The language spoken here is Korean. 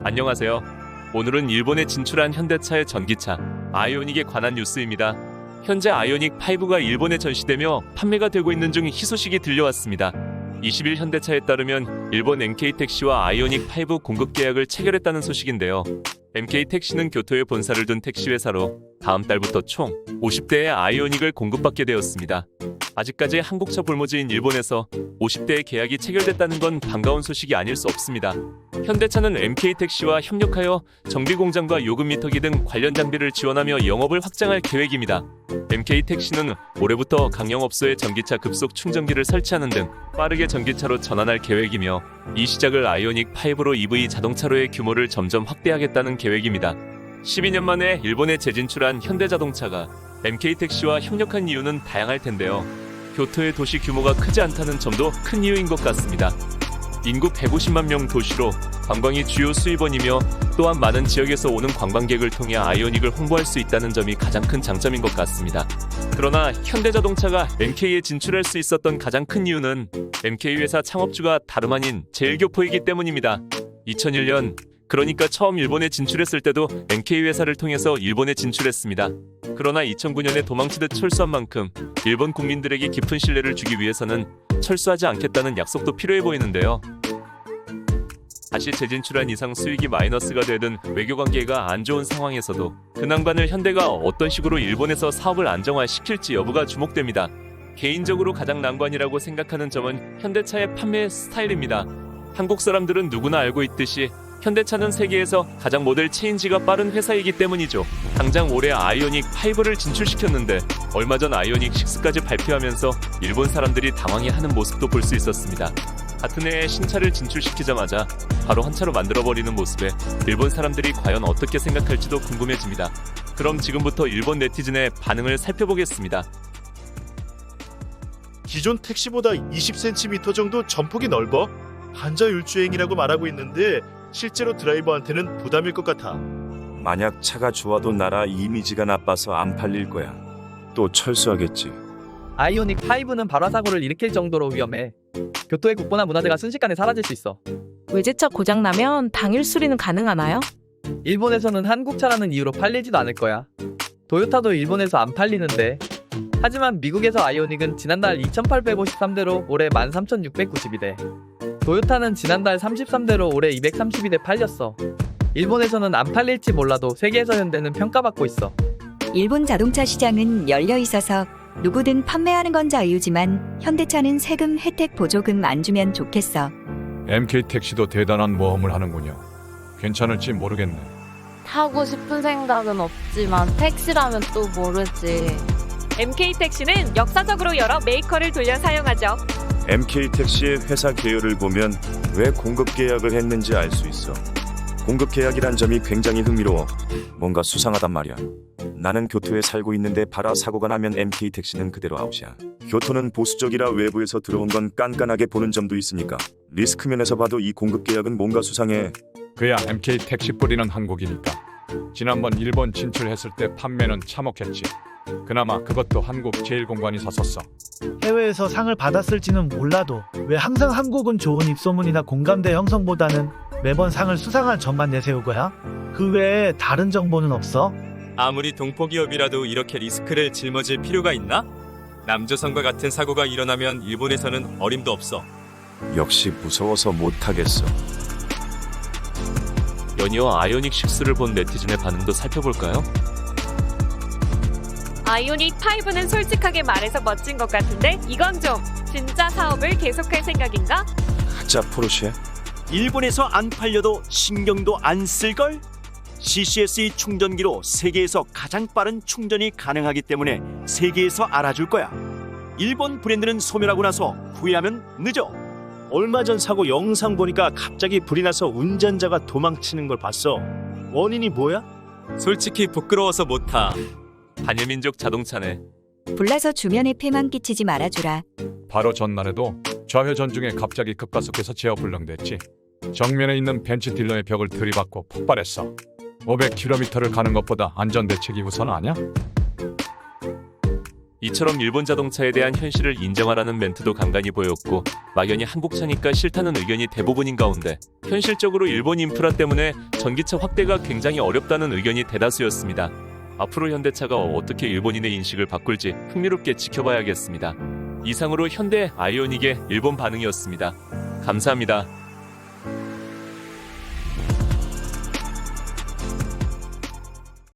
안녕하세요. 오늘은 일본에 진출한 현대차의 전기차 아이오닉에 관한 뉴스입니다. 현재 아이오닉 5가 일본에 전시되며 판매가 되고 있는 중 희소식이 들려왔습니다. 20일 현대차에 따르면 일본 NK택시와 아이오닉 5 공급 계약을 체결했다는 소식인데요. NK택시는 교토에 본사를 둔 택시회사로 다음 달부터 총 50대의 아이오닉을 공급받게 되었습니다. 아직까지 한국차 볼모지인 일본에서 50대의 계약이 체결됐다는 건 반가운 소식이 아닐 수 없습니다. 현대차는 MK택시와 협력하여 정비공장과 요금미터기 등 관련 장비를 지원하며 영업을 확장할 계획입니다. MK택시는 올해부터 강영업소에 전기차 급속 충전기를 설치하는 등 빠르게 전기차로 전환할 계획이며 이 시작을 아이오닉 5로 EV 자동차로의 규모를 점점 확대하겠다는 계획입니다. 12년 만에 일본에 재진출한 현대자동차가 MK택시와 협력한 이유는 다양할 텐데요. 교토의 도시 규모가 크지 않다는 점도 큰 이유인 것 같습니다. 인구 150만 명 도시로 관광이 주요 수입원이며 또한 많은 지역에서 오는 관광객을 통해 아이오닉을 홍보할 수 있다는 점이 가장 큰 장점인 것 같습니다. 그러나 현대자동차가 MK에 진출할 수 있었던 가장 큰 이유는 MK 회사 창업주가 다름 아닌 제일교포이기 때문입니다. 2001년 그러니까 처음 일본에 진출했을 때도 MK 회사를 통해서 일본에 진출했습니다. 그러나 2009년에 도망치듯 철수한 만큼 일본 국민들에게 깊은 신뢰를 주기 위해서는 철수하지 않겠다는 약속도 필요해 보이는데요. 다시 재진출한 이상 수익이 마이너스가 되든 외교관계가 안 좋은 상황에서도 그 난관을 현대가 어떤 식으로 일본에서 사업을 안정화시킬지 여부가 주목됩니다. 개인적으로 가장 난관이라고 생각하는 점은 현대차의 판매 스타일입니다. 한국 사람들은 누구나 알고 있듯이 현대차는 세계에서 가장 모델 체인지가 빠른 회사이기 때문이죠. 당장 올해 아이오닉 5를 진출시켰는데 얼마 전 아이오닉 6까지 발표하면서 일본 사람들이 당황해하는 모습도 볼 수 있었습니다. 같은 해에 신차를 진출시키자마자 바로 한 차로 만들어버리는 모습에 일본 사람들이 과연 어떻게 생각할지도 궁금해집니다. 그럼 지금부터 일본 네티즌의 반응을 살펴보겠습니다. 기존 택시보다 20cm 정도 전폭이 넓어? 한자율주행이라고 말하고 있는데 실제로 드라이버한테는 부담일 것 같아. 만약 차가 좋아도 나라 이미지가 나빠서 안 팔릴 거야. 또 철수하겠지. 아이오닉 5는 발화 사고를 일으킬 정도로 위험해. 교토의 국보나 문화재가 순식간에 사라질 수 있어. 외제차 고장나면 당일 수리는 가능하나요? 일본에서는 한국차라는 이유로 팔리지도 않을 거야. 도요타도 일본에서 안 팔리는데. 하지만 미국에서 아이오닉은 지난달 2,853대로 올해 13,692대. 도요타는 지난달 33대로 올해 232대 팔렸어. 일본에서는 안 팔릴지 몰라도 세계에서 현대는 평가받고 있어. 일본 자동차 시장은 열려 있어서 누구든 판매하는 건 자유지만 현대차는 세금 혜택 보조금 안 주면 좋겠어. MK택시도 대단한 모험을 하는군요. 괜찮을지 모르겠네. 타고 싶은 생각은 없지만 택시라면 또 모르지. MK택시는 역사적으로 여러 메이커를 돌려 사용하죠. MK택시의 회사 계열을 보면 왜 공급 계약을 했는지 알 수 있어. 공급 계약이란 점이 굉장히 흥미로워. 뭔가 수상하단 말이야. 나는 교토에 살고 있는데 발화 사고가 나면 MK택시는 그대로 아웃이야. 교토는 보수적이라 외부에서 들어온 건 깐깐하게 보는 점도 있으니까 리스크 면에서 봐도 이 공급 계약은 뭔가 수상해. 그야 MK택시 뿌리는 한국이니까. 지난번 일본 진출했을 때 판매는 참혹했지. 그나마 그것도 한국제일공관이 샀었어. 해외에서 상을 받았을지는 몰라도 왜 항상 한국은 좋은 입소문이나 공감대 형성보다는 매번 상을 수상한 점만 내세우고야? 그 외에 다른 정보는 없어? 아무리 동포기업이라도 이렇게 리스크를 짊어질 필요가 있나? 남조선과 같은 사고가 일어나면 일본에서는 어림도 없어. 역시 무서워서 못하겠어. 연이어 아이오닉 6를 본 네티즌의 반응도 살펴볼까요? 아이오닉 5는 솔직하게 말해서 멋진 것 같은데 이건 좀 진짜 사업을 계속할 생각인가? 가짜 포르쉐? 일본에서 안 팔려도 신경도 안 쓸걸? CCSE 충전기로 세계에서 가장 빠른 충전이 가능하기 때문에 세계에서 알아줄 거야. 일본 브랜드는 소멸하고 나서 후회하면 늦어. 얼마 전 사고 영상 보니까 갑자기 불이 나서 운전자가 도망치는 걸 봤어. 원인이 뭐야? 솔직히 부끄러워서 못 타. 반일민족 자동차네. 불나서 주변에 폐만 끼치지 말아주라. 바로 전날에도 좌회전 중에 갑자기 급가속해서 제어 불능됐지. 정면에 있는 벤츠 딜러의 벽을 들이받고 폭발했어. 500km를 가는 것보다 안전대책이 우선 아냐? 이처럼 일본 자동차에 대한 현실을 인정하라는 멘트도 간간히 보였고 막연히 한국차니까 싫다는 의견이 대부분인 가운데 현실적으로 일본 인프라 때문에 전기차 확대가 굉장히 어렵다는 의견이 대다수였습니다. 앞으로 현대차가 어떻게 일본인의 인식을 바꿀지 흥미롭게 지켜봐야겠습니다. 이상으로 현대 아이오닉의 일본 반응이었습니다. 감사합니다.